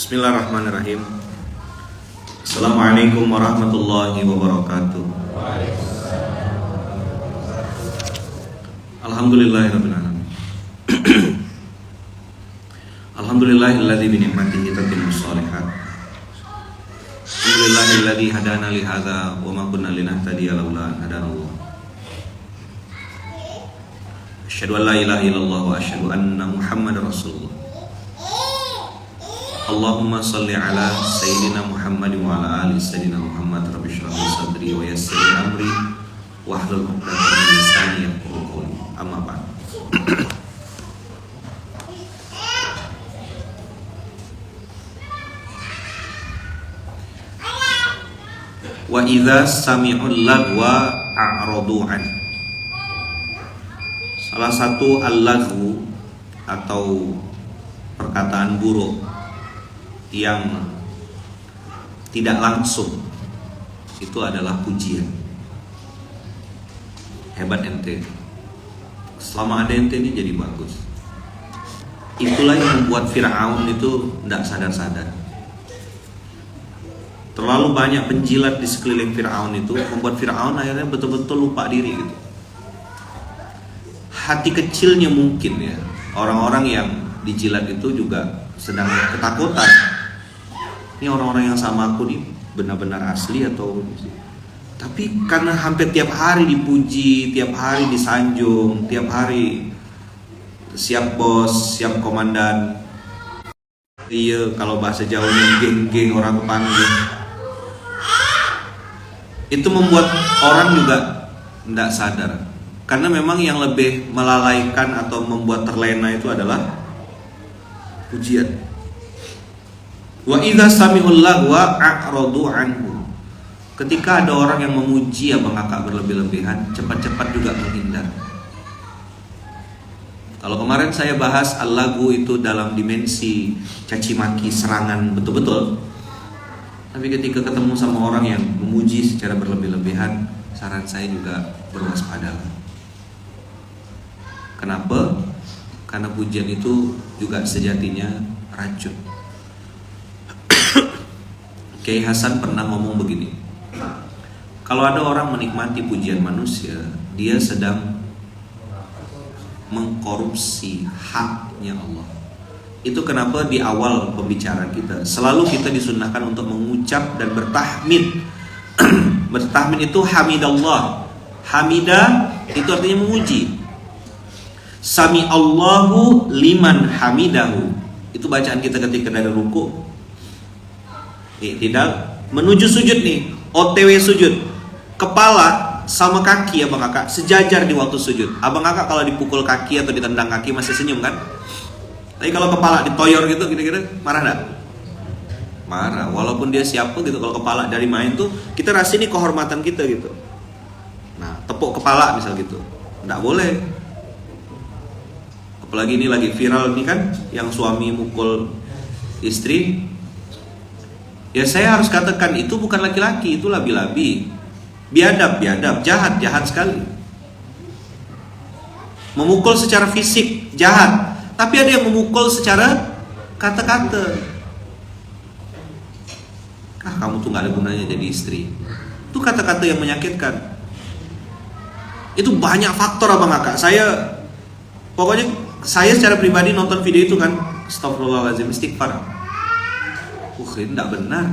Bismillahirrahmanirrahim. Assalamualaikum warahmatullahi wabarakatuh. Alhamdulillahirabbil alamin. Alhamdulillahilladzi bi ni'matihi tatimmus shalihat. Alhamdulillahilladzi hadana li hadza wa ma kunna linahtadiya laula an hadanallah. Asyhadu an la ilaha illallah wa asyhadu anna Muhammadar Rasulullah. Allahumma salli ala Sayyidina Muhammad wa ala ali Sayyidina Muhammad. Rabbi shrah li sadri wa yassir li amri wahlul 'uqdatam min lisani yafqahu qawli. Amma ba'd. Wa idza sami'ul lagwa a'radu an. Salah satu al-lagwu atau perkataan buruk yang tidak langsung itu adalah pujian. Hebat ente, selama ada ente ini jadi bagus. Itulah yang membuat Fir'aun itu tidak sadar-sadar. Terlalu banyak penjilat di sekeliling Fir'aun itu membuat Fir'aun akhirnya betul-betul lupa diri gitu. Hati kecilnya mungkin ya, orang-orang yang dijilat itu juga sedang ketakutan. Ini orang-orang yang sama aku nih benar-benar asli atau, tapi karena hampir tiap hari dipuji, tiap hari disanjung, tiap hari siap bos, siap komandan. Iya, kalau bahasa Jawanya geng-geng orang kepanggil. Itu membuat orang juga tidak sadar. Karena memang yang lebih melalaikan atau membuat terlena itu adalah pujian. Wa idza sami'ul lagwa a'radu anhu. Ketika ada orang yang memuji abang kakak berlebih-lebihan, cepat-cepat juga menghindar. Kalau kemarin saya bahas al-lagwu itu dalam dimensi caci maki, serangan betul-betul. Tapi ketika ketemu sama orang yang memuji secara berlebih-lebihan, saran saya juga berwaspadalah. Kenapa? Karena pujian itu juga sejatinya racun. Kiai Hasan pernah ngomong begini, kalau ada orang menikmati pujian manusia, dia sedang mengkorupsi haknya Allah. Itu kenapa di awal pembicaraan kita selalu kita disunnahkan untuk mengucap dan bertahmid. Bertahmid itu hamidallah. Hamidah itu artinya memuji. Sami Allahu liman hamidahu. Itu bacaan kita ketika dari ruku. Tidak menuju sujud nih, OTW sujud. Kepala sama kaki abang kakak sejajar di waktu sujud. Abang kakak kalau dipukul kaki atau ditendang kaki masih senyum kan? Tapi kalau kepala ditoyor gitu kira-kira marah enggak? Marah, walaupun dia siapa gitu. Kalau kepala dari main tuh kita rasa ini kehormatan kita gitu. Nah, tepuk kepala misal gitu, enggak boleh. Apalagi ini lagi viral nih kan, yang suami mukul istri. Ya saya harus katakan itu bukan laki-laki, itu labi-labi, biadab, jahat sekali. Memukul secara fisik jahat, tapi ada yang memukul secara kata-kata. Kamu tuh gak ada gunanya jadi istri. Itu kata-kata yang menyakitkan. Itu banyak faktor abang kakak. Pokoknya saya secara pribadi nonton video itu kan, astagfirullahaladzim, istighfar. Ini tidak benar.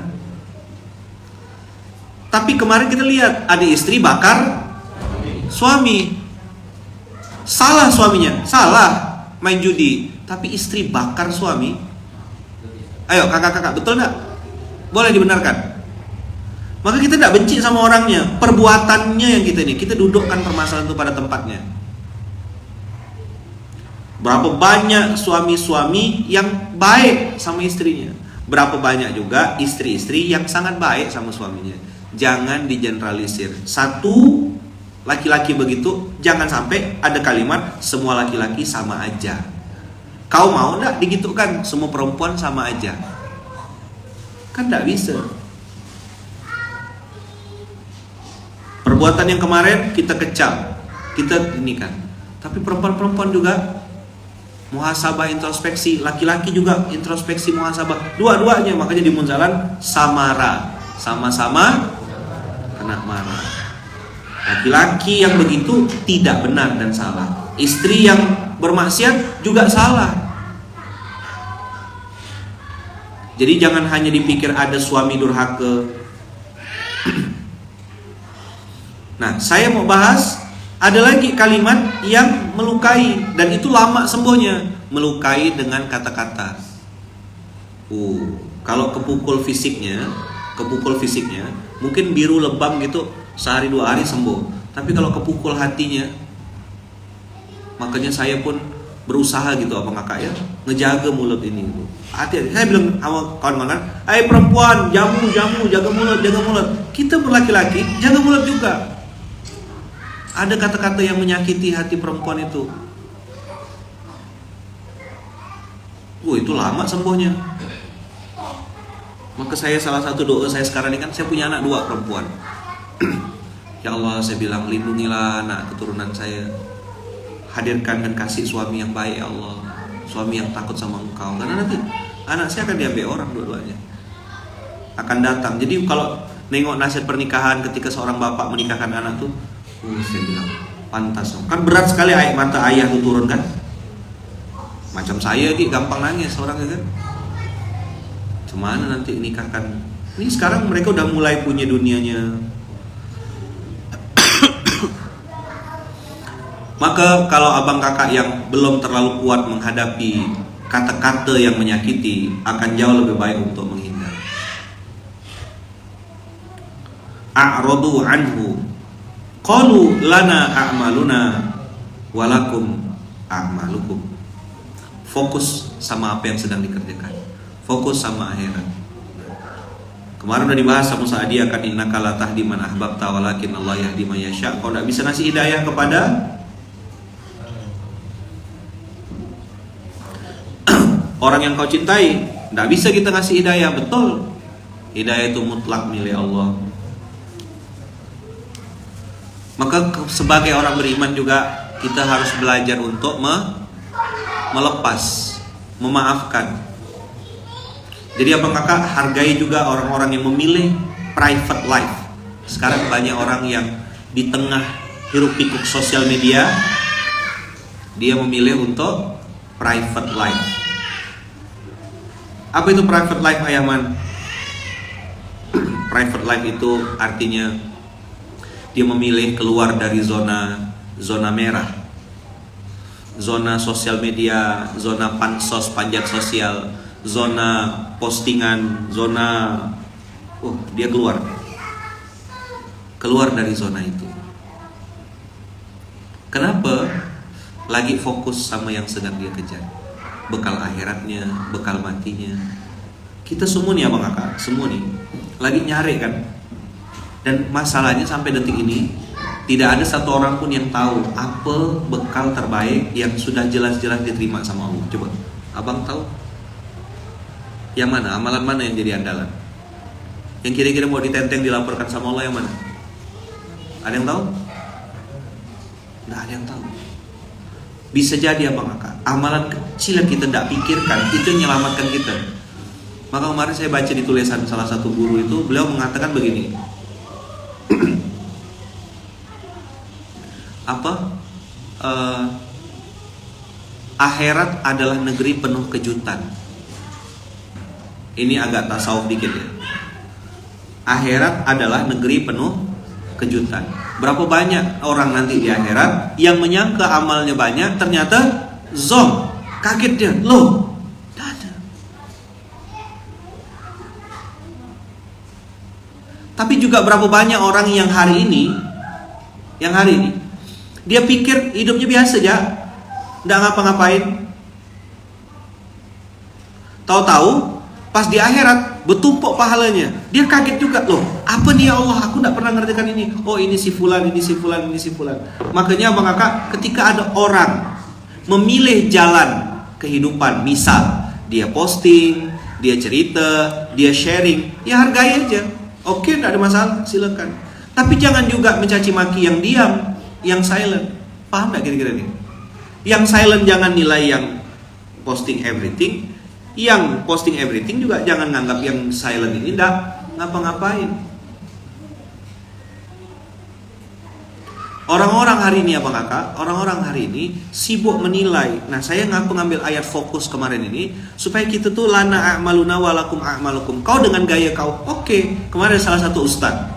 Tapi kemarin kita lihat ada istri bakar suami. Salah suaminya, salah main judi. Tapi istri bakar suami. Ayo kakak-kakak, betul tidak? Boleh dibenarkan. Maka kita tidak benci sama orangnya, perbuatannya yang kita dudukkan permasalahan itu pada tempatnya. Berapa banyak suami-suami yang baik sama istrinya, berapa banyak juga istri-istri yang sangat baik sama suaminya. Jangan digeneralisir. Satu laki-laki begitu, jangan sampai ada kalimat semua laki-laki sama aja. Kau mau enggak digitukan semua perempuan sama aja? Kan enggak bisa. Perbuatan yang kemarin kita kecam, kita ini kan. Tapi perempuan-perempuan juga Muhasabah, introspeksi. Laki-laki juga introspeksi, muhasabah. Dua-duanya, makanya di munzalan samara, sama-sama kena marah. Laki-laki yang begitu tidak benar dan salah. Istri yang bermaksiat juga salah. Jadi jangan hanya dipikir ada suami durhaka. Nah, saya mau bahas ada lagi kalimat yang melukai, dan itu lama sembuhnya. Melukai dengan kata-kata. Kalau kepukul fisiknya mungkin biru lebam gitu, sehari 2 hari sembuh. Tapi kalau kepukul hatinya, makanya saya pun berusaha gitu, abang kakak ya, ngejaga mulut ini gitu. Hati-hati. Saya bilang sama kawan-kawan, "Hai perempuan, jamu, jaga mulut, jaga mulut." Kita berlaki-laki, jaga mulut juga. Ada kata-kata yang menyakiti hati perempuan itu. Itu lama sembuhnya. Maka saya, salah satu doa saya sekarang ini kan, saya punya anak 2 perempuan. Ya Allah, saya bilang, lindungilah anak keturunan saya. Hadirkan dan kasih suami yang baik ya Allah. Suami yang takut sama Engkau. Karena nanti anak saya akan diambil orang dua-duanya. Akan datang. Jadi kalau nengok nasihat pernikahan ketika seorang bapak menikahkan anak tuh, saya bilang, pantas. Kan berat sekali air mata ayah tuh turun kan. Macam saya gampang nangis orang kan. Cuman nanti nikahkan. Ini sekarang mereka udah mulai punya dunianya. Maka kalau abang kakak yang belum terlalu kuat menghadapi kata-kata yang menyakiti, akan jauh lebih baik untuk menghindar. A'radu anhu, qalu lana a'maluna walakum a'malukum. Fokus sama apa yang sedang dikerjakan. Fokus sama akhirat. Kemarin udah dibahas sama Sa'di, akan innaka la tahdi man ahbabta walakin Allah yahdi man yasha. Kau enggak bisa ngasih hidayah kepada orang yang kau cintai. Tidak bisa kita ngasih hidayah. Betul, hidayah itu mutlak milik Allah. Maka sebagai orang beriman juga kita harus belajar untuk melepas, memaafkan. Jadi abang kakak, hargai juga orang-orang yang memilih private life. Sekarang banyak orang yang di tengah hiruk pikuk sosial media, dia memilih untuk private life. Apa itu private life, Ayaman? Private life itu artinya dia memilih keluar dari zona merah, zona sosial media, zona pansos, panjat sosial, zona postingan, zona dia keluar dari zona itu. Kenapa? Lagi fokus sama yang sedang dia kejar, bekal akhiratnya, bekal matinya. Kita semua nih abang kakak, semua nih lagi nyari kan. Dan masalahnya sampai detik ini tidak ada satu orang pun yang tahu apa bekal terbaik yang sudah jelas-jelas diterima sama Allah. Coba abang tahu yang mana, amalan mana yang jadi andalan, yang kira-kira mau ditenteng dilaporkan sama Allah, yang mana? Ada yang tahu? Nggak ada yang tahu. Bisa jadi abang kakak, amalan kecil yang kita tidak pikirkan itu yang menyelamatkan kita. Maka kemarin saya baca di tulisan salah satu guru itu, beliau mengatakan begini, akhirat adalah negeri penuh kejutan. Ini agak tasawuf dikit ya. Akhirat adalah negeri penuh kejutan. Berapa banyak orang nanti di akhirat yang menyangka amalnya banyak, ternyata zong, kaget dia, loh, tidak ada. Tapi juga berapa banyak orang yang hari ini dia pikir hidupnya biasa aja, tidak ngapa-ngapain. Tahu-tahu pas di akhirat bertumpuk pahalanya, dia kaget juga, loh, apa nih ya Allah, aku tidak pernah ngerjakan ini. Oh, ini si fulan, ini si fulan, ini si fulan. Makanya abang kakak, ketika ada orang memilih jalan kehidupan, misal dia posting, dia cerita, dia sharing, ya hargai aja. Oke, tidak ada masalah, silakan. Tapi jangan juga mencaci maki yang diam, yang silent. Paham tidak kira-kira nih? Yang silent jangan nilai yang posting everything. Yang posting everything juga jangan nganggap yang silent ini enggak ngapa-ngapain. Orang-orang hari ini apa kakak? Orang-orang hari ini sibuk menilai. Nah, saya ngambil ayat fokus kemarin ini supaya kita tuh lana a'maluna walakum a'malukum. Kau dengan gaya kau, oke. Kemarin salah satu ustaz,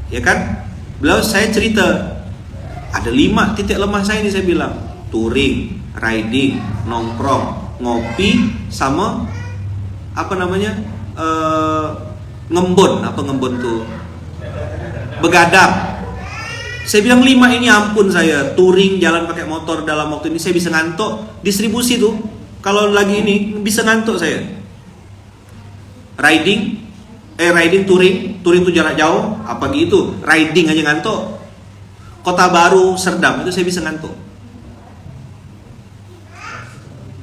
ya kan? Beliau saya cerita ada 5 titik lemah saya ini, saya bilang touring, riding, nongkrong, ngopi, sama apa namanya ngembon. Apa ngembon tuh? Begadang. Saya bilang 5 ini ampun saya. Touring, jalan pakai motor dalam waktu ini saya bisa ngantuk. Distribusi tuh kalau lagi ini bisa ngantuk saya. Riding touring tuh jarak jauh, apa gitu. Riding aja ngantuk. Kota Baru, Serdam itu saya bisa ngantuk.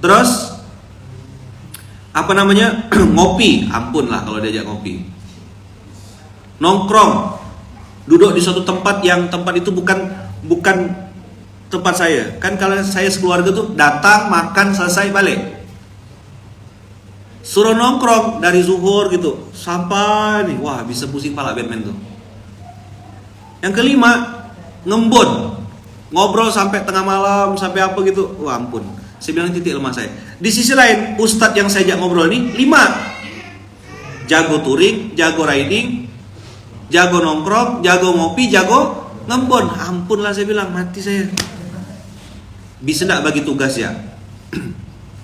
Terus apa namanya? Ngopi, ampun lah kalau diajak ngopi. Nongkrong, duduk di suatu tempat yang tempat itu bukan tempat saya. Kan kalau saya sekeluarga tuh datang, makan, selesai, balik. Suruh nongkrong dari zuhur gitu sampai nih, wah bisa pusing pala Batman tuh. Yang kelima, ngembon, ngobrol sampai tengah malam, sampai apa gitu. Wah ampun, saya bilang titik lemah saya. Di sisi lain, ustadz yang saya ajak ngobrol ini 5, jago touring, jago riding, jago nongkrong, jago ngopi, jago ngembon. Ampun lah saya bilang, mati saya. Bisa enggak bagi tugas ya?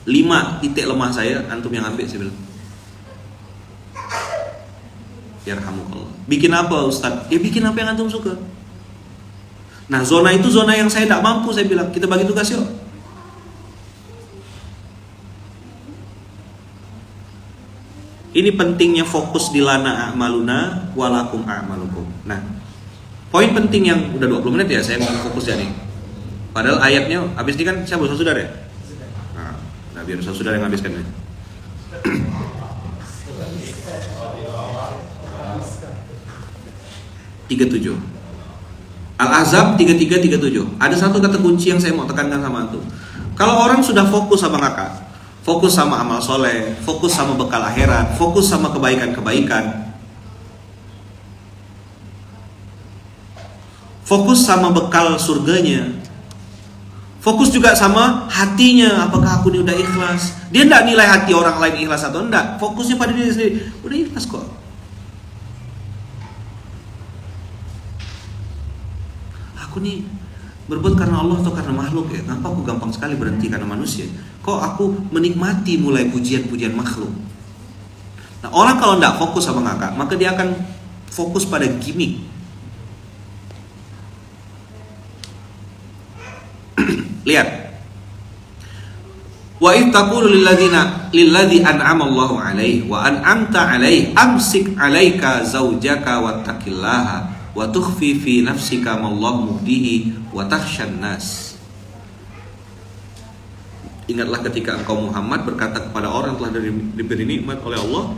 5 titik lemah saya, antum yang ambil, saya bilang. Yarhamukallah. Bikin apa Ustaz? Ya bikin apa yang antum suka. Nah zona itu zona yang saya tidak mampu, saya bilang. Kita bagi tugas yuk. Ini pentingnya fokus di lana a'maluna walakum a'malukum. Nah, poin penting yang udah 20 menit ya, saya mau fokus ya nih. Padahal ayatnya habis ini kan saya bosan saudara ya. Nah, biar saudara yang habiskan nih. 37. Al-Ahzab 33-37. Ada satu kata kunci yang saya mau tekankan sama antum. Kalau orang sudah fokus sama kakak, fokus sama amal soleh, fokus sama bekal akhirat, fokus sama kebaikan-kebaikan, fokus sama bekal surganya, fokus juga sama hatinya. Apakah aku ini udah ikhlas? Dia tidak nilai hati orang lain ikhlas atau enggak. Fokusnya pada diri sendiri. Udah ikhlas kok. Aku nih berbuat karena Allah atau karena makhluk ya? Kenapa aku gampang sekali berhenti karena manusia? Kok aku menikmati mulai pujian-pujian makhluk? Nah, orang kalau tidak fokus sama kakak, maka dia akan fokus pada gimmick. Lihat. Wa in taqulu lilladzi an'ama Allahu 'alaihi wa an'amta 'alaihi amsik 'alaika zaujaka wattaqillaha wa tukhfi fi nafsika ma Allah mubdihi wa takhshan nas. Ingatlah ketika engkau Muhammad berkata kepada orang telah diberi nikmat oleh Allah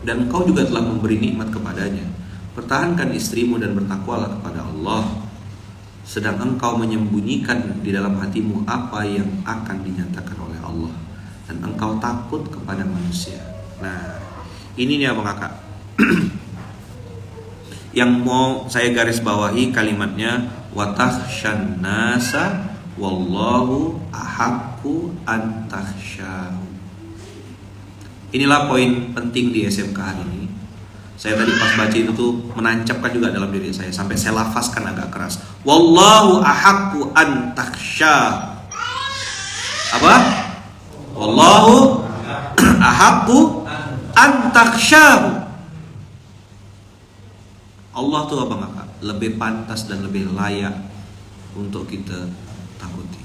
dan engkau juga telah memberi nikmat kepadanya. Pertahankan istrimu dan bertakwalah kepada Allah, sedang engkau menyembunyikan di dalam hatimu apa yang akan dinyatakan oleh Allah, dan engkau takut kepada manusia. Nah, ini nih abang kakak yang mau saya garis bawahi kalimatnya, watakhshan nasa wallahu ahaqqu an takhsyahu. Inilah poin penting di SMK hari ini. Saya tadi pas baca itu tuh menancapkan juga dalam diri saya, sampai saya lafazkan agak keras. Wallahu ahaqqu an takhsyahu. Apa? Wallahu ahaqqu an takhsyahu. Allah tuh apa kakak? Lebih pantas dan lebih layak untuk kita takuti.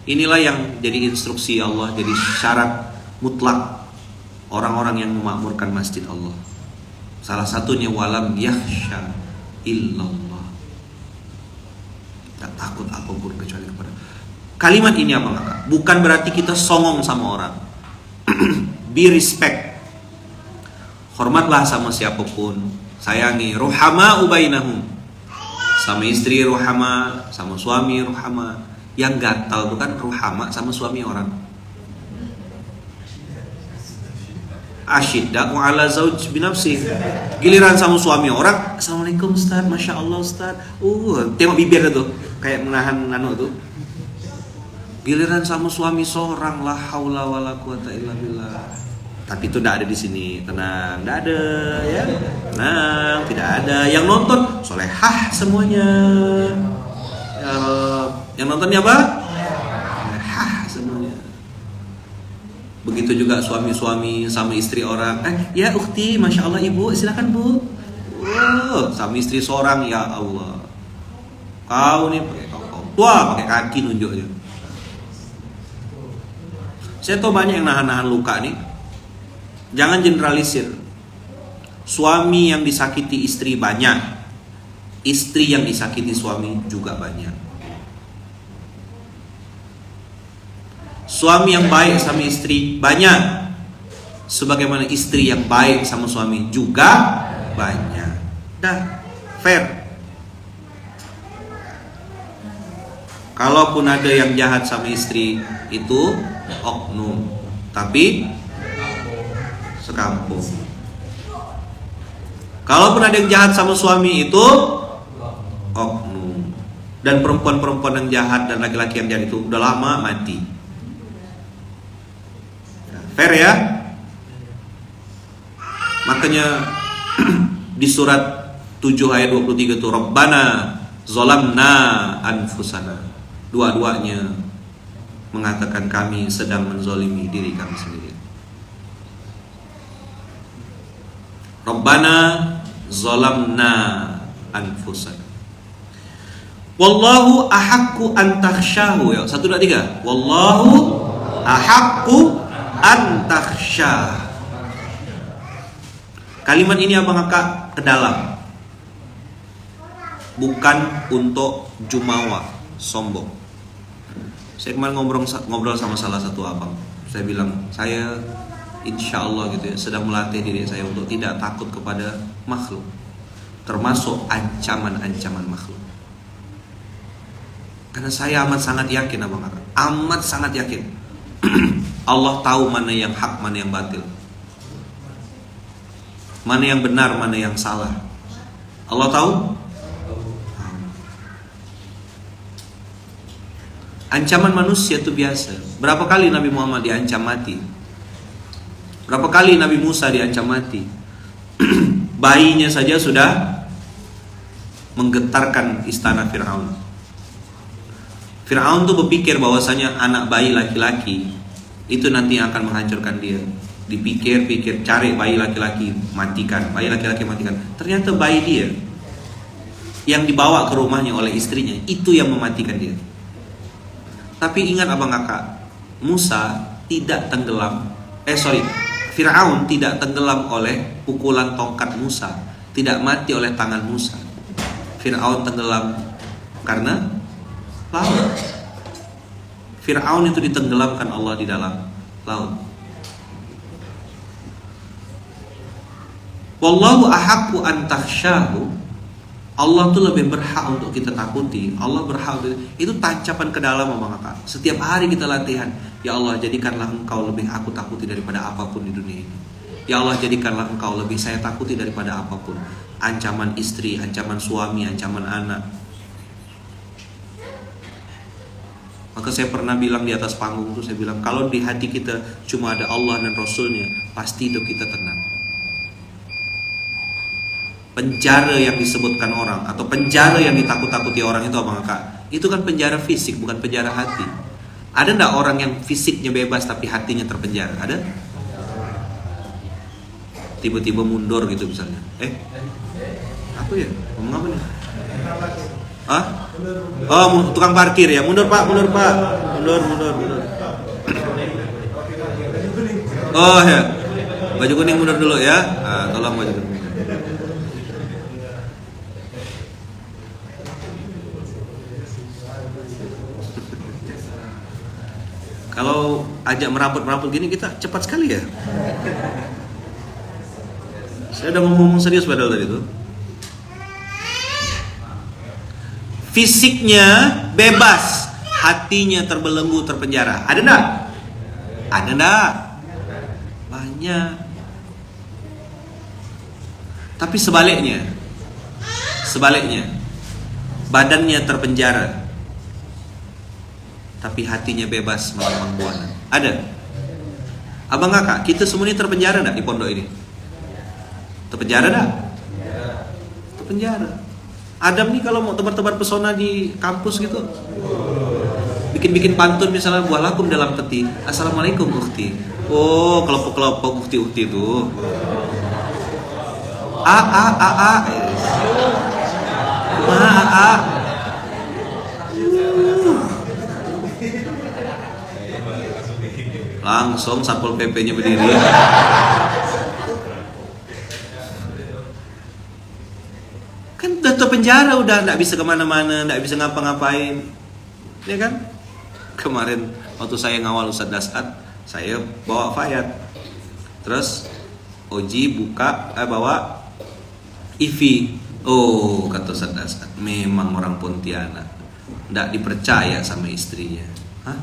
Inilah yang jadi instruksi Allah, jadi syarat mutlak orang-orang yang memakmurkan masjid Allah. Salah satunya walam yakhsha illallah. Tak takut apapun kecuali kepada. Kalimat ini apa kakak? Bukan berarti kita songong sama orang. Be respect. Hormatlah sama siapapun. Sayangi, ruhama ubainahum. Sama istri ruhama, sama suami ruhama. Yang gatal tuh kan ruhama sama suami orang. Asyiddaqu ala zauj binafsi. Giliran sama suami orang, assalamualaikum Ustaz, masya Allah Ustaz. Tengok bibir tuh, kayak menahan nano tuh. Giliran sama suami seorang, la haula wala quwata illa billah. Tapi itu tidak ada di sini, tenang, tidak ada ya, tenang, tidak ada. Yang nonton solehah semuanya. Yang nontonnya apa? Solehah semuanya. Begitu juga suami-suami sama istri orang. Ya ukhti, masya Allah ibu, silakan bu. Sama istri seorang, ya Allah. Kau nih pakai kau tua, pakai kaki nunjuknya. Saya tahu banyak yang nahan-nahan luka nih. Jangan generalisir. Suami yang disakiti istri banyak, istri yang disakiti suami juga banyak. Suami yang baik sama istri banyak, sebagaimana istri yang baik sama suami juga banyak. Dah, fair. Kalaupun ada yang jahat sama istri, itu oknum, tapi sekampung. Kalaupun ada yang jahat sama suami, itu oknum. Dan perempuan-perempuan yang jahat dan laki-laki yang jahat itu udah lama mati. Fair ya? Makanya di surat 7 ayat 23 itu Rabbana zolamna anfusana. Dua-duanya mengatakan kami sedang menzolimi diri kami sendiri. Rabbana zolamna anfusana. Wallahu ahaqqu an takhshahu. Ya, 1 2 3. Wallahu ahaqqu antakhsha. Kalimat ini abang kakak ke dalam, bukan untuk jumawa, sombong. Saya kemarin ngobrol sama salah satu abang. Saya bilang, saya insya Allah gitu ya, sedang melatih diri saya untuk tidak takut kepada makhluk, termasuk ancaman-ancaman makhluk. Karena saya amat sangat yakin abang kakak, amat sangat yakin Allah tahu mana yang hak, mana yang batil, mana yang benar, mana yang salah. Allah tahu. Ancaman manusia itu biasa. Berapa kali Nabi Muhammad diancam mati? Berapa kali Nabi Musa diancam mati? Bayinya saja sudah menggetarkan istana Fir'aun. Fir'aun tuh berpikir bahwasanya anak bayi laki-laki itu nanti akan menghancurkan dia. Dipikir-pikir, cari bayi laki-laki, matikan. Bayi laki-laki matikan. Ternyata bayi dia yang dibawa ke rumahnya oleh istrinya, itu yang mematikan dia. Tapi ingat abang kakak, Musa tidak tenggelam. Fir'aun tidak tenggelam oleh pukulan tongkat Musa, tidak mati oleh tangan Musa. Fir'aun tenggelam karena laut. Fir'aun itu ditenggelamkan Allah di dalam laut. Wallahu ahaqqu an takhshahu. Allah tuh lebih berhak untuk kita takuti. Allah berhak itu tancapan ke dalam abang kakak. Setiap hari kita latihan. Ya Allah, jadikanlah engkau lebih aku takuti daripada apapun di dunia ini. Ya Allah, jadikanlah engkau lebih saya takuti daripada apapun. Ancaman istri, ancaman suami, ancaman anak. Maka saya pernah bilang di atas panggung itu, saya bilang kalau di hati kita cuma ada Allah dan Rasulnya, pasti hidup kita tenang. Penjara yang disebutkan orang atau penjara yang ditakut-takuti orang itu abang kakak, itu kan penjara fisik, bukan penjara hati. Ada enggak orang yang fisiknya bebas tapi hatinya terpenjara? Ada? Tiba-tiba mundur gitu misalnya. Apa ya? Ngomong apa nih? Oh, tukang parkir ya. Mundur pak, mundur pak. Mundur. Oh ya, baju kuning mundur dulu ya. Tolong baju kuning. Kalau ajak meramput gini kita cepat sekali ya. Saya udah ngomong serius padahal tadi itu. Fisiknya bebas, hatinya terbelenggu, terpenjara. Ada enggak? Ada enggak? Banyak. Tapi sebaliknya, badannya terpenjara, tapi hatinya bebas melakukan buana. Ada? Abang kakak, kita semua ini terpenjara enggak di pondok ini? Terpenjara enggak? Terpenjara. Adam nih kalau mau tebar-tebar pesona di kampus gitu, bikin pantun misalnya, buah lakum dalam peti, assalamualaikum ukhti. Oh, kelompok-kelompok ukhti-ukhti itu. Langsung Satpol PP-nya berdiri. Kan udah terpenjara, udah nggak bisa kemana-mana, nggak bisa ngapa-ngapain, ya kan? Kemarin waktu saya ngawal Ustadz Dasat, saya bawa Fayat, terus Oji bawa Ivi. Oh, kata Ustadz Dasat, memang orang Pontianak, nggak dipercaya sama istrinya. Hah?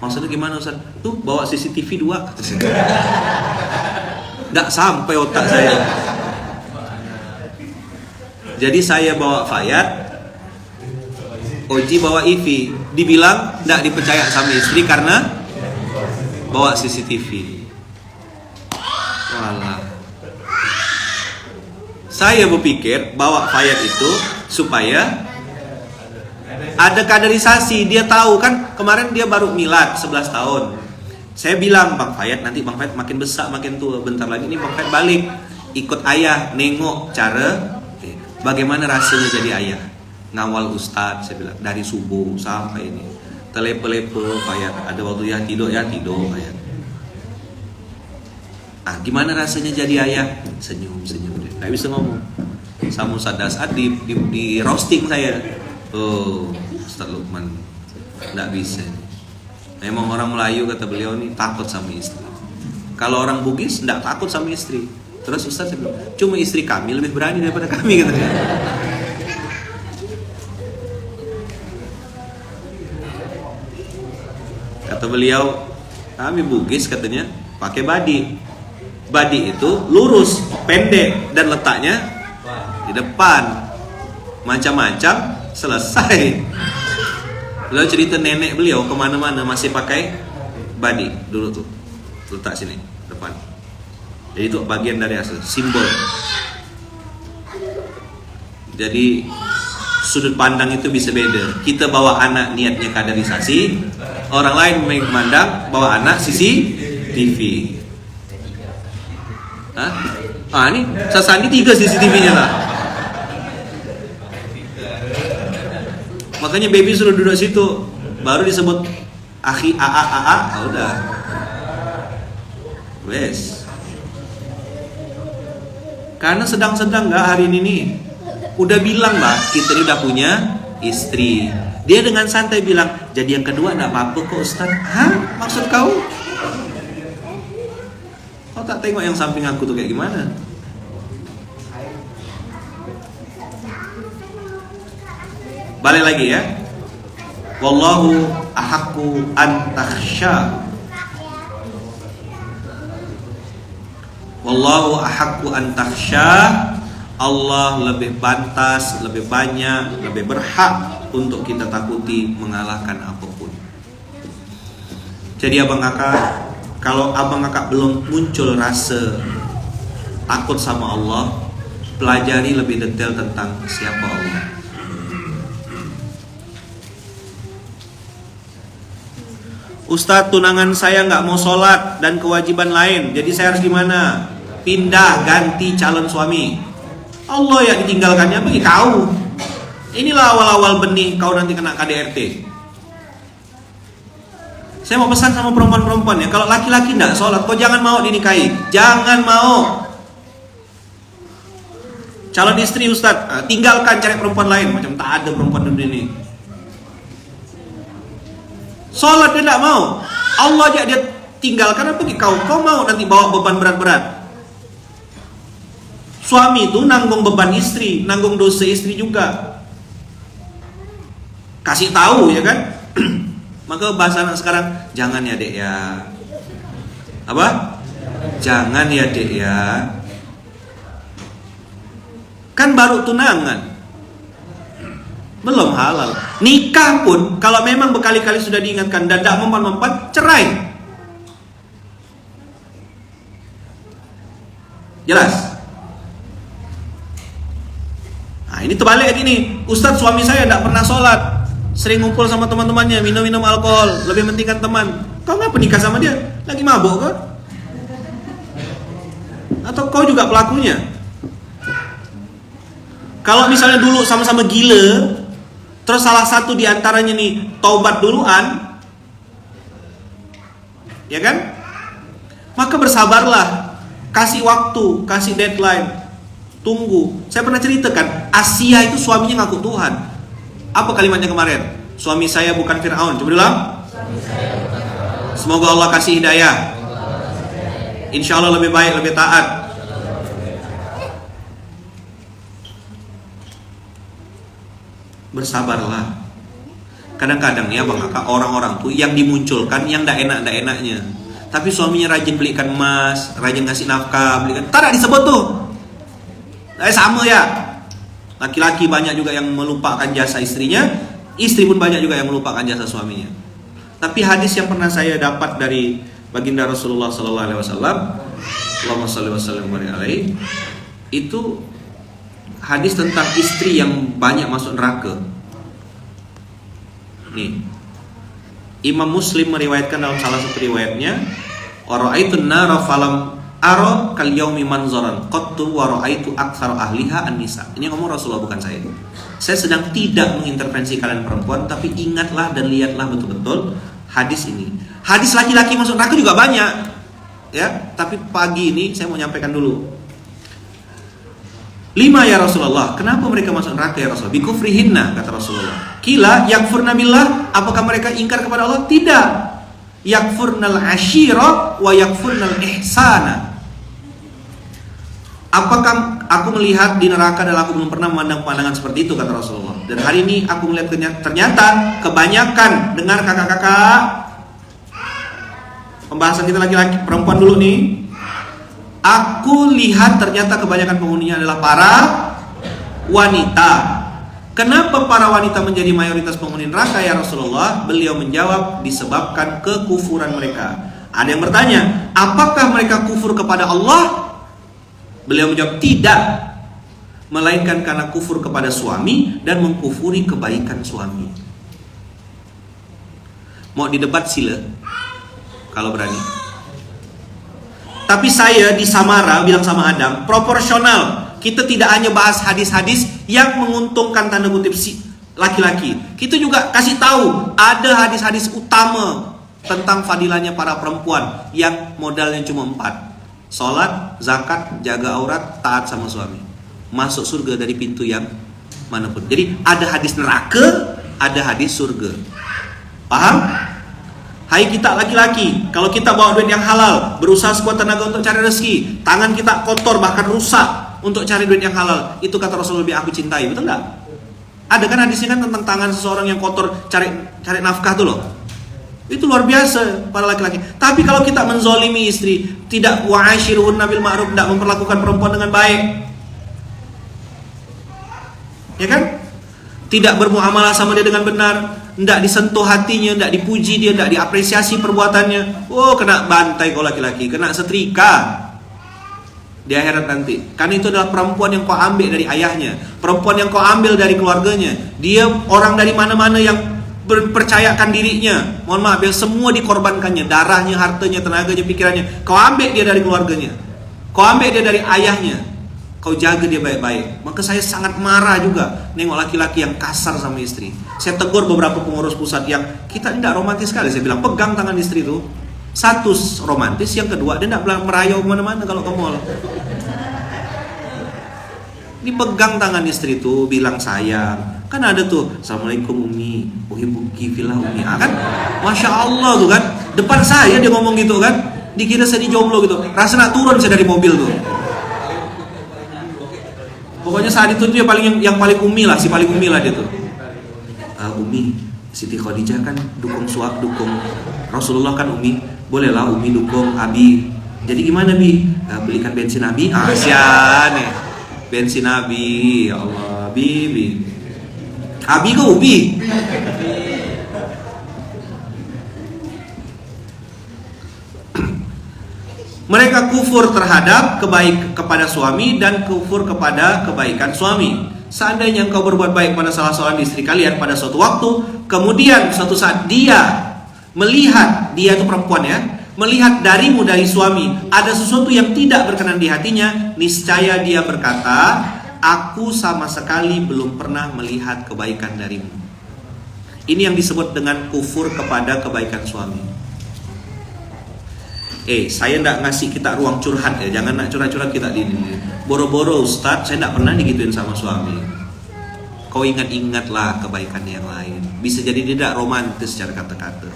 Maksudnya gimana Ustadz? Tuh bawa CCTV 2, kata saya. Nggak sampai otak saya. Jadi saya bawa Fayat, Oji bawa Ivi. Dibilang tidak dipercaya sama istri karena bawa CCTV. Walah. Saya berpikir bawa Fayat itu supaya ada kaderisasi. Dia tahu kan, kemarin dia baru milad 11 tahun. Saya bilang, Bang Fayat, nanti Bang Fayat makin besar, makin tua, bentar lagi nih Bang Fayat balik, ikut ayah, nengok cara bagaimana rasanya jadi ayah, ngawal Ustadz. Saya bilang dari subuh sampai ini telepo Fayat, ada waktu ya tidur Fayat. Gimana rasanya jadi ayah? Senyum, nggak bisa ngomong. Sama Ustadz Dasat di roasting saya. Oh, Ustadz Lukman nggak bisa. Memang orang Melayu, kata beliau nih, takut sama istri. Kalau orang Bugis nggak takut sama istri. Terus Ustaz saya bilang, cuma istri kami lebih berani daripada kami, katanya. Kata beliau, kami Bugis katanya pakai badi. Badi itu lurus, pendek, dan letaknya di depan. Macam-macam, selesai. Beliau cerita nenek beliau kemana-mana masih pakai badi dulu tuh, letak sini depan. Jadi itu bagian dari asal simbol. Jadi sudut pandang itu bisa beda. Kita bawa anak niatnya kaderisasi, orang lain memandang bawa anak sisi TV. Ini Sasandi 3 CCTV-nya lah. Makanya baby suruh duduk situ, baru disebut akhi AA, udah. Wes. Karena sedang-sedang nggak hari ini nih, udah bilang lah kita ini udah punya istri. Dia dengan santai bilang, jadi yang kedua nggak apa-apa kok Ustaz. Hah? Maksud kau? Kau tak tengok yang samping aku tuh kayak gimana? Balik lagi ya. Wallahu ahaqqu an takhsha. Wallahu ahaqqu an takhsha. Allah lebih pantas, lebih banyak, lebih berhak untuk kita takuti, mengalahkan apapun. Jadi abang kakak, kalau abang kakak belum muncul rasa takut sama Allah, pelajari lebih detail tentang siapa Allah. Ustadz, tunangan saya nggak mau sholat dan kewajiban lain, jadi saya harus gimana? Pindah, ganti calon suami. Allah ya ditinggalkannya bagi kau. Inilah awal-awal benih kau nanti kena KDRT. Saya mau pesan sama perempuan-perempuan ya, kalau laki-laki nggak sholat, kau jangan mau dinikahi, jangan mau. Calon istri Ustadz, tinggalkan, cari perempuan lain, macam tak ada perempuan di dunia ini. Sholat dia tidak mau, Allah aja dia tinggalkan, apa kau mau nanti bawa beban berat-berat. Suami itu nanggung beban istri, nanggung dosa istri juga. Kasih tahu ya kan. Maka bahasa anak sekarang, jangan ya dek ya. Apa? Jangan ya dek ya. Kan baru tunangan, belum halal. Nikah pun kalau memang berkali-kali sudah diingatkan dan tidak mempan-mempan, cerai. Jelas? Nah ini terbalik lagi nih. Ustadz, suami saya tidak pernah sholat, sering ngumpul sama teman-temannya, minum-minum alkohol, lebih pentingkan teman. Kau ngapa nikah sama dia? Lagi mabuk kau? Atau kau juga pelakunya? Kalau misalnya dulu sama-sama gila, terus salah satu diantaranya nih taubat duluan, ya kan? Maka bersabarlah, kasih waktu, kasih deadline, tunggu. Saya pernah ceritakan, Asia itu suaminya ngaku Tuhan. Apa kalimatnya kemarin? Suami saya bukan Fir'aun. Coba bilang. Semoga Allah kasih hidayah. Insya Allah lebih baik, lebih taat. Bersabarlah. Kadang-kadang ya Bang Aka, orang-orang tuh yang dimunculkan yang ndak enak-enaknya. Tapi suaminya rajin belikan emas, rajin ngasih nafkah, belikan. Tak disebut tuh. Sama ya. Laki-laki banyak juga yang melupakan jasa istrinya, istri pun banyak juga yang melupakan jasa suaminya. Tapi hadis yang pernah saya dapat dari baginda Rasulullah sallallahu alaihi wasallam, Allahumma shalli wa sallim alaihi, itu hadis tentang istri yang banyak masuk neraka. Nih, Imam Muslim meriwayatkan dalam salah satu riwayatnya, wa ra'aitun nara falam ara kal yaumi manzaran qattu wa ra'aitu aktsara ahliha an-nisa. Ini ngomong Rasulullah, bukan saya. Saya sedang tidak mengintervensi kalian perempuan, tapi ingatlah dan lihatlah betul-betul hadis ini. Hadis laki-laki masuk neraka juga banyak, ya. Tapi pagi ini saya mau nyampaikan dulu 5 ya Rasulullah. Kenapa mereka masuk neraka ya Rasulullah? Bikufrihinna, kata Rasulullah. Kila yakfurna billah, apakah mereka ingkar kepada Allah? Tidak. Yakfurnal ashira wa yakfurnal ihsana. Apakah aku melihat di neraka dan aku belum pernah memandang pandangan seperti itu, kata Rasulullah. Dan hari ini aku melihat ternyata kebanyakan, dengar kakak-kakak, pembahasan kita laki-laki perempuan dulu nih. Aku lihat ternyata kebanyakan penghuninya adalah para wanita. Kenapa para wanita menjadi mayoritas penghuni neraka ya Rasulullah? Beliau menjawab, disebabkan kekufuran mereka. Ada yang bertanya, apakah mereka kufur kepada Allah? Beliau menjawab, tidak, melainkan karena kufur kepada suami dan mengkufuri kebaikan suami. Mau didebat sila kalau berani. Tapi saya di Samara bilang sama Adam, proporsional. Kita tidak hanya bahas hadis-hadis yang menguntungkan tanda kutip si laki-laki. Kita juga kasih tahu ada hadis-hadis utama tentang fadilahnya para perempuan yang modalnya cuma 4. Salat, zakat, jaga aurat, taat sama suami. Masuk surga dari pintu yang manapun. Jadi ada hadis neraka, ada hadis surga. Paham? Hai kita laki-laki, kalau kita bawa duit yang halal, berusaha sekuat tenaga untuk cari rezeki, tangan kita kotor bahkan rusak untuk cari duit yang halal, itu kata Rasulullah lebih aku cintai, betul enggak? Ada kan hadisnya kan tentang tangan seseorang yang kotor cari nafkah tuh loh. Itu luar biasa para laki-laki. Tapi kalau kita menzolimi istri, tidak wa'ashiruhunna bil ma'ruf, tidak memperlakukan perempuan dengan baik, ya kan? Tidak bermuamalah sama dia dengan benar, tidak disentuh hatinya, tidak dipuji dia, tidak diapresiasi perbuatannya. Oh, kena bantai kau laki-laki, kena setrika di akhirat nanti. Karena itu adalah perempuan yang kau ambil dari ayahnya, perempuan yang kau ambil dari keluarganya. Dia orang dari mana-mana yang berpercayakan dirinya, mohon maaf ya, semua dikorbankannya, darahnya, hartanya, tenaganya, pikirannya. Kau ambil dia dari keluarganya, kau ambil dia dari ayahnya, kau jaga dia baik-baik. Maka saya sangat marah juga nengok laki-laki yang kasar sama istri. Saya tegur beberapa pengurus pusat yang kita tidak romantis sekali. Saya bilang, pegang tangan istri itu. Satu, romantis. Yang kedua, dia tidak merayau kemana-mana kalau ke mall. Dipegang tangan istri itu, bilang sayang. Kan ada tuh, Assalamualaikum Umi, uhibbuki fillah Umi. Kan, Masya Allah tuh kan. Depan saya dia ngomong gitu kan. Dikira saya di jomblo gitu. Rasa nak turun saya dari mobil tuh. Pokoknya saat itu dia paling yang paling umi lah, si paling umi lah dia tuh. Umi, Siti Khadijah kan dukung Rasulullah kan Umi, bolehlah Umi dukung Abi. Jadi gimana Bi? Belikan bensin Abi? Asian ya. Bensin Abi, ya Allah, Bi. Abi ke Ubi? Mereka kufur terhadap kepada suami dan kufur kepada kebaikan suami. Seandainya engkau berbuat baik pada salah seorang istri kalian pada suatu waktu, kemudian suatu saat dia melihat, dia itu perempuan ya, melihat darimu dari suami ada sesuatu yang tidak berkenan di hatinya, niscaya dia berkata, aku sama sekali belum pernah melihat kebaikan darimu. Ini yang disebut dengan kufur kepada kebaikan suami. Saya tidak ngasih kita ruang curhat ya, jangan nak curhat-curhat kita di ini. Boro-boro Ustadz, saya tidak pernah digituin sama suami. Kau ingat-ingatlah kebaikan yang lain. Bisa jadi tidak romantis secara kata-kata.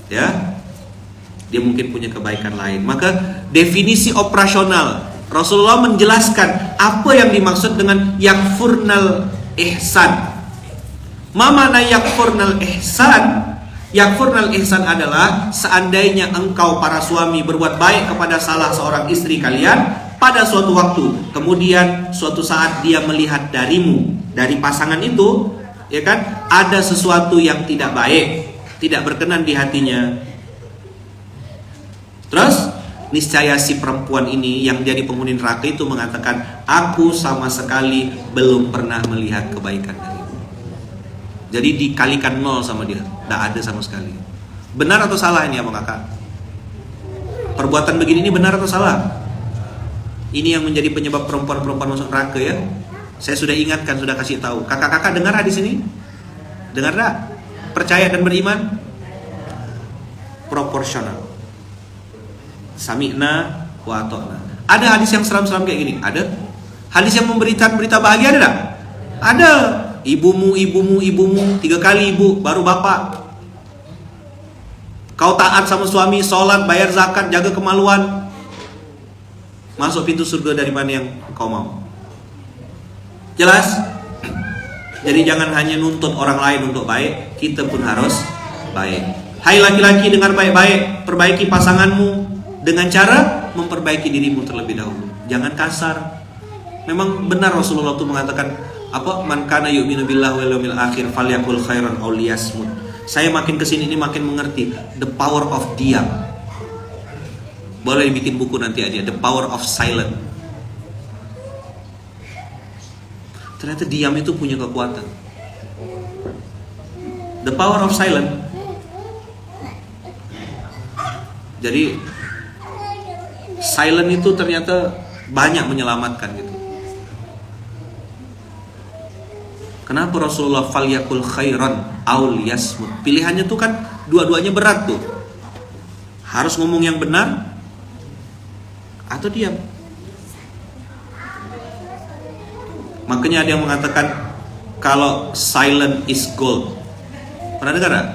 Ya, dia mungkin punya kebaikan lain. Maka definisi operasional Rasulullah menjelaskan apa yang dimaksud dengan yakfurnal ihsan. Ma makna yakfurnal ihsan? Yakfurnal ihsan adalah seandainya engkau para suami berbuat baik kepada salah seorang istri kalian pada suatu waktu, kemudian suatu saat dia melihat darimu, dari pasangan itu, ya kan, ada sesuatu yang tidak baik, tidak berkenan di hatinya. Terus niscaya si perempuan ini yang jadi penghuni neraka itu mengatakan, aku sama sekali belum pernah melihat kebaikan darimu. Jadi dikalikan 0 sama dia, tidak ada sama sekali. Benar atau salah ini abang kakak? Perbuatan begini ini benar atau salah? Ini yang menjadi penyebab perempuan-perempuan masuk neraka ya. Saya sudah ingatkan, sudah kasih tahu. Kakak-kakak dengar di sini? Dengar tak? Percaya dan beriman? Proporsional. Sami'na wa ata'na. Ada hadis yang seram-seram kayak gini? Ada. Hadis yang memberikan berita bahagia ada tak? Ada. Ibumu, 3 kali ibu, baru bapak. Kau taat sama suami, sholat, bayar zakat, jaga kemaluan, masuk pintu surga dari mana yang kau mau. Jelas? Jadi jangan hanya nuntut orang lain untuk baik, kita pun harus baik. Hai laki-laki, dengar baik-baik, perbaiki pasanganmu dengan cara memperbaiki dirimu terlebih dahulu. Jangan kasar. Memang benar Rasulullah itu mengatakan, man kana yu'minu billahi wal yawmil akhir falyakul khairan aw liyasmut. Saya makin kesini ini makin mengerti the power of diam. Boleh bikin buku nanti aja, the power of silent. Ternyata diam itu punya kekuatan. The power of silent. Jadi silent itu ternyata banyak menyelamatkan gitu. Kenapa Rasulullah falyakul khairan aw liyasmut? Pilihannya tuh kan dua-duanya berat tuh. Harus ngomong yang benar atau diam. Makanya ada yang mengatakan kalau silent is gold. Pernah dengar gak?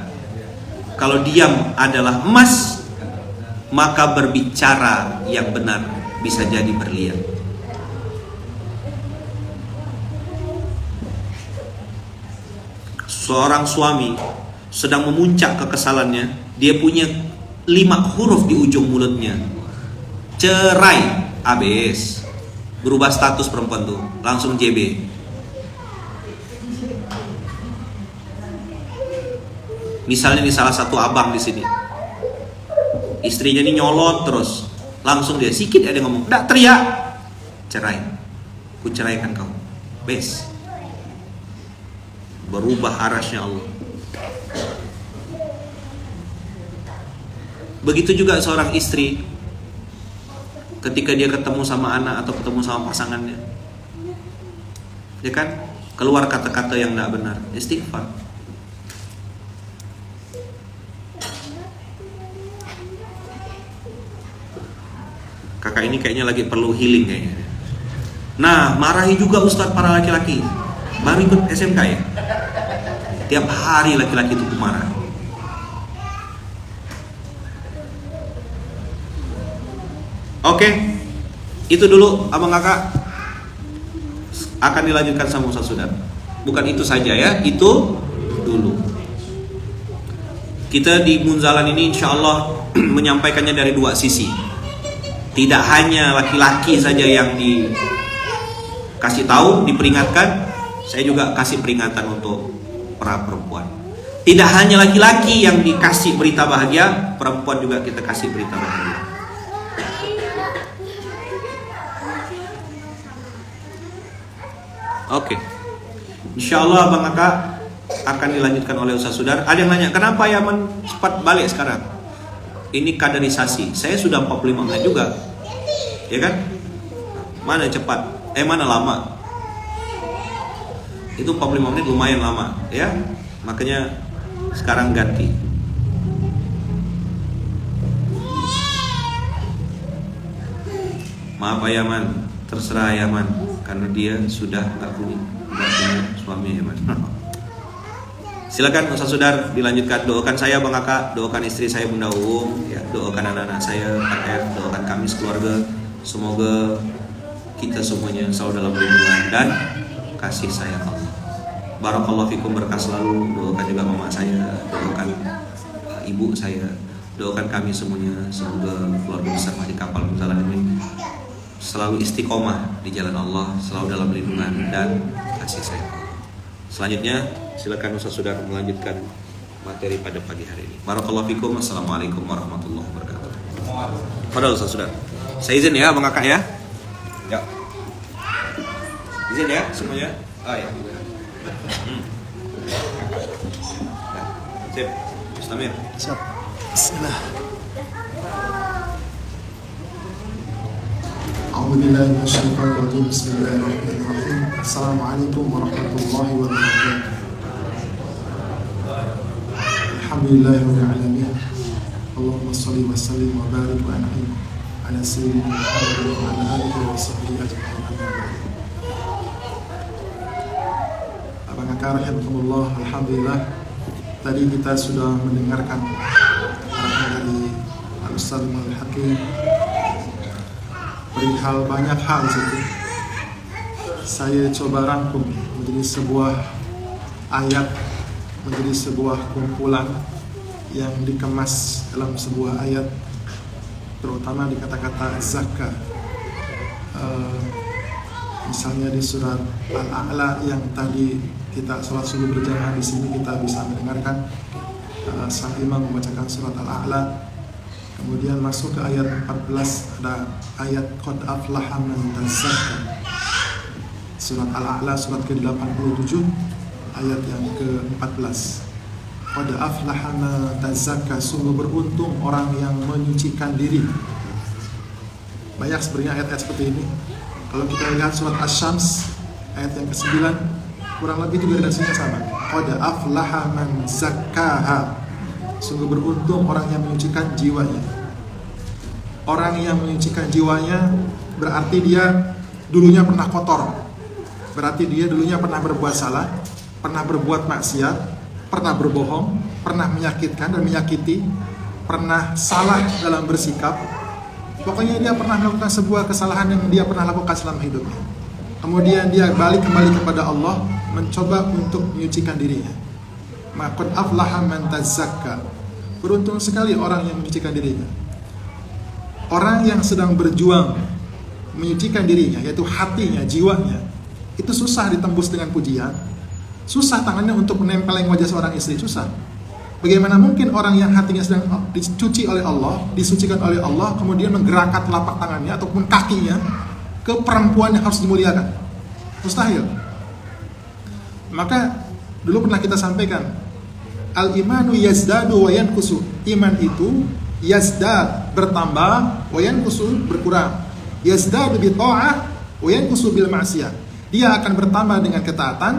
Kalau diam adalah emas, maka berbicara yang benar bisa jadi berlian. Seorang suami sedang memuncak kekesalannya, dia punya 5 huruf di ujung mulutnya. Cerai, habis. Berubah status perempuan tuh, langsung JB. Misalnya di salah satu abang di sini, istrinya ini nyolot terus, langsung dia sikit ada ngomong, "Ndak teriak, cerai, ku ceraikan kau." Bes. Berubah arasnya Allah. Begitu juga seorang istri ketika dia ketemu sama anak atau ketemu sama pasangannya, ya kan, keluar kata-kata yang tidak benar, istighfar. Kakak ini kayaknya lagi perlu healing kayaknya. Nah, marahi juga Ustadz para laki-laki. Baru ikut SMK ya? Tiap hari laki-laki itu marah. Oke, itu dulu abang kakak. Akan dilanjutkan sama Ustaz Sudar. Bukan itu saja ya, itu dulu. Kita di Munzalan ini insya Allah menyampaikannya dari dua sisi. Tidak hanya laki-laki saja yang dikasih tahu, diperingatkan, saya juga kasih peringatan untuk para perempuan. Tidak hanya laki-laki yang dikasih berita bahagia, perempuan juga kita kasih berita bahagia. Oke. Insya Allah Bang Aka akan dilanjutkan oleh Ustaz Sudar. Ada yang nanya, kenapa Yaman cepat balik sekarang? Ini kaderisasi. Saya sudah 45 menit juga, ya kan? Mana cepat? Mana lama? Itu 45 menit lumayan lama, ya. Makanya sekarang ganti. Maaf Pak Yaman, terserah Yaman, karena dia sudah nggak punya suami Yaman. Silakan Ustaz Sudar dilanjutkan. Doakan saya Bang Aka, doakan istri saya Bunda Uum, ya, doakan anak-anak saya Pak R, doakan kami sekeluarga. Semoga kita semuanya selalu dalam lindungan dan kasih sayang Allah. Barakallahu fikum, berkah selalu. Doakan juga mama saya, doakan ibu saya, doakan kami semuanya. Semoga keluarga besar di kapal Munzalan ini selalu istiqomah di jalan Allah, selalu dalam lindungan dan kasih sayang Allah. Selanjutnya silakan Ustaz Sudar melanjutkan materi pada pagi hari ini. Barakallahu fikum. Assalamualaikum warahmatullahi wabarakatuh. Padahal Ustaz Sudar, saya izin ya Bang Kakak ya. Ya. Izin ya semuanya. Oh ya. Sip. Mustamir. Siap. Bismillah. A'udzubillahi minasyaitonir rajim. Bismillahirrahmanirrahim. Assalamualaikum warahmatullahi wabarakatuh. Alhamdulillahirabbil alamin. Allahumma shalli wa sallim wa barik wa an'im ala sayyidina Muhammad wa ala alihi wa sahbihi ajma'in. Abang Aka rahimakumullah, alhamdulillah tadi kita sudah mendengarkan arahan dari Al-Ustaz Al-Hakim perihal banyak hal di situ. Saya coba rangkum menjadi sebuah ayat, menjadi sebuah kumpulan yang dikemas dalam sebuah ayat, terutama di kata-kata zakat. Misalnya di surat Al-A'la yang tadi kita salat subuh berjamaah, di sini kita bisa mendengarkan sang imam membacakan surat Al-A'la. Kemudian masuk ke ayat 14, ada ayat Qad aflaha man tazakka. Surat Al-A'la surat ke-87 ayat yang ke-14. Qad aflaha man tazakka, sungguh beruntung orang yang menyucikan diri. Banyak sebenarnya ayat-ayat seperti ini. Kalau kita lihat surat Asy-Syams ayat yang ke-9, kurang lebih juga redaksinya sama. Qad aflaha man zakkaha, sungguh beruntung orang yang menyucikan jiwanya. Orang yang menyucikan jiwanya berarti dia dulunya pernah kotor. Berarti dia dulunya pernah berbuat salah, pernah berbuat maksiat, pernah berbohong, pernah menyakitkan dan menyakiti, pernah salah dalam bersikap. Pokoknya dia pernah melakukan sebuah kesalahan yang dia pernah lakukan selama hidupnya. Kemudian dia kembali kepada Allah, mencoba untuk menyucikan dirinya. Maka aflaha man tazakka, beruntung sekali orang yang menyucikan dirinya. Orang yang sedang berjuang menyucikan dirinya, yaitu hatinya, jiwanya, itu susah ditembus dengan pujian. Susah tangannya untuk menempeleng wajah seorang istri, susah. Bagaimana mungkin orang yang hatinya sedang dicuci oleh Allah, disucikan oleh Allah, kemudian menggerakkan telapak tangannya ataupun kakinya ke perempuan yang harus dimuliakan? Mustahil. Maka dulu pernah kita sampaikan, al-imanu yazdadu wa yanqusu. Iman itu yazdad, bertambah, wa yanqusu, berkurang. Yazdadu bi ta'ah wa yanqusu bil ma'siyah. Dia akan bertambah dengan ketaatan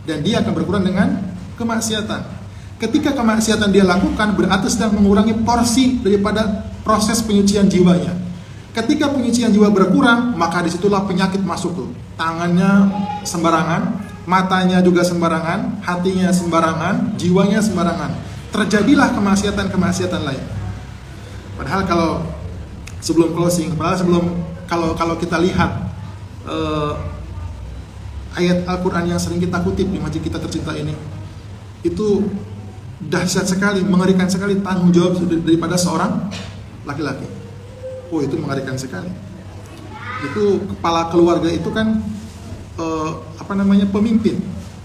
dan dia akan berkurang dengan kemaksiatan. Ketika kemaksiatan dia lakukan, berarti sedang mengurangi porsi daripada proses penyucian jiwanya. Ketika penyucian jiwa berkurang, maka disitulah penyakit masuk tuh. Tangannya sembarangan, matanya juga sembarangan, hatinya sembarangan, jiwanya sembarangan. Terjadilah kemaksiatan-kemaksiatan lain. Padahal kalau kita lihat ayat Al-Quran yang sering kita kutip di masjid kita tercinta ini, itu dahsyat sekali, mengerikan sekali tanggung jawab daripada seorang laki-laki. Oh, itu mengerikan sekali. Itu kepala keluarga itu kan pemimpin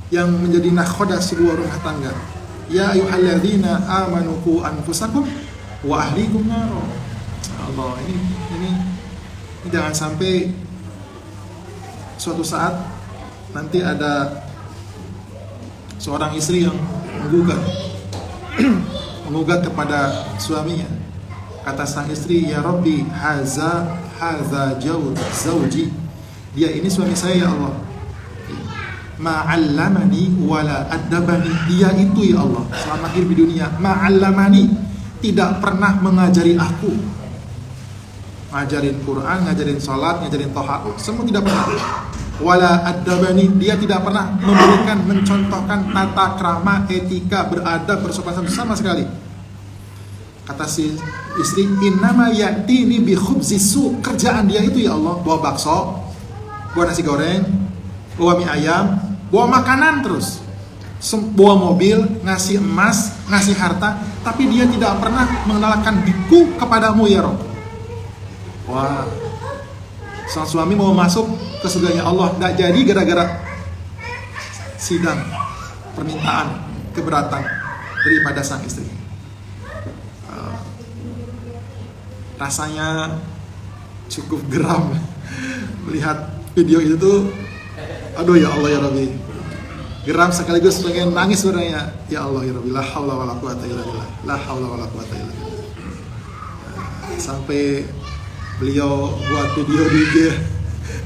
yang menjadi nakhoda sebuah rumah tangga. Ya ayyuhalladzina amanu qu anfusakum wa ahlikum nar. Allah, ini jangan sampai suatu saat nanti ada seorang istri yang menggugat kepada suaminya. Kata sang istri, ya Rabbi, haza zauji. Dia ini suami saya ya Allah. Ma'allamani wala addabani. Dia itu ya Allah, selama hidup di dunia, ma'allamani, tidak pernah mengajari aku. Ngajarin Quran, ngajarin salat, ngajarin toha, semua tidak pernah. Wala addabani, dia tidak pernah memberikan, mencontohkan tata krama, etika, beradab, bersopan santun sama sekali. Kata si istri, innama ya'tini bi khubzis su. Kerjaan dia itu ya Allah, bawa bakso, bawa nasi goreng, bawa mie ayam, bawa makanan terus, bawa mobil, ngasih emas, ngasih harta, tapi dia tidak pernah mengenalkan diriku kepadamu ya Rabb. Wah, sang suami mau masuk ke surganya Allah, tidak jadi gara-gara sidang permintaan keberatan daripada sang istri. Rasanya cukup geram melihat video itu tuh. Aduh ya Allah ya Rabbi, geram sekaligus pengen nangis sebenarnya. Ya Allah ya Rabbi, la haula wala quwata illa billah, la haula wala quwata illa billah. Sampai beliau buat video di IG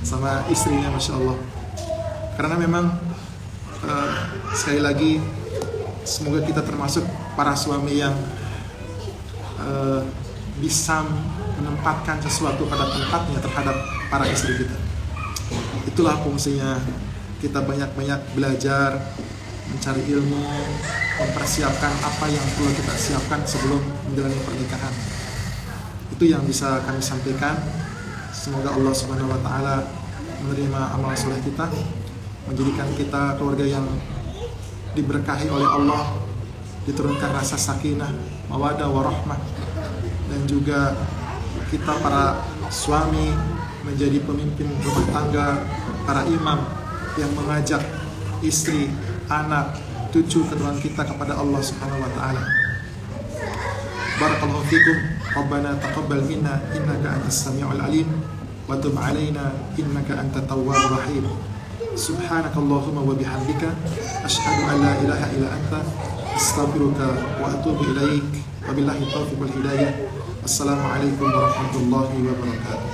sama istrinya, Masya Allah. Karena memang sekali lagi, semoga kita termasuk para suami yang bisa menempatkan sesuatu pada tempatnya terhadap para istri kita. Itulah fungsinya kita banyak-banyak belajar, mencari ilmu, mempersiapkan apa yang perlu kita siapkan sebelum menjalani pernikahan. Itu yang bisa kami sampaikan. Semoga Allah Subhanahu wa taala menerima amal soleh kita, menjadikan kita keluarga yang diberkahi oleh Allah, diturunkan rasa sakinah, mawaddah warahmah, dan juga kita para suami menjadi pemimpin rumah tangga, para imam yang mengajak istri, anak, cucu, keturunan kita kepada Allah Subhanahu wa taala. Barakallahu fikum. Rabbana taqabbal minna innaka antas samiul alim wa tub alaina innaka antat tawwabur rahim. Subhanakallahumma wa bihamdika asyhadu an la ilaha illa anta astaghfiruka wa atubu ilaik. Wabillahi taufiq wal hidayah. Assalamualaikum warahmatullahi wabarakatuh.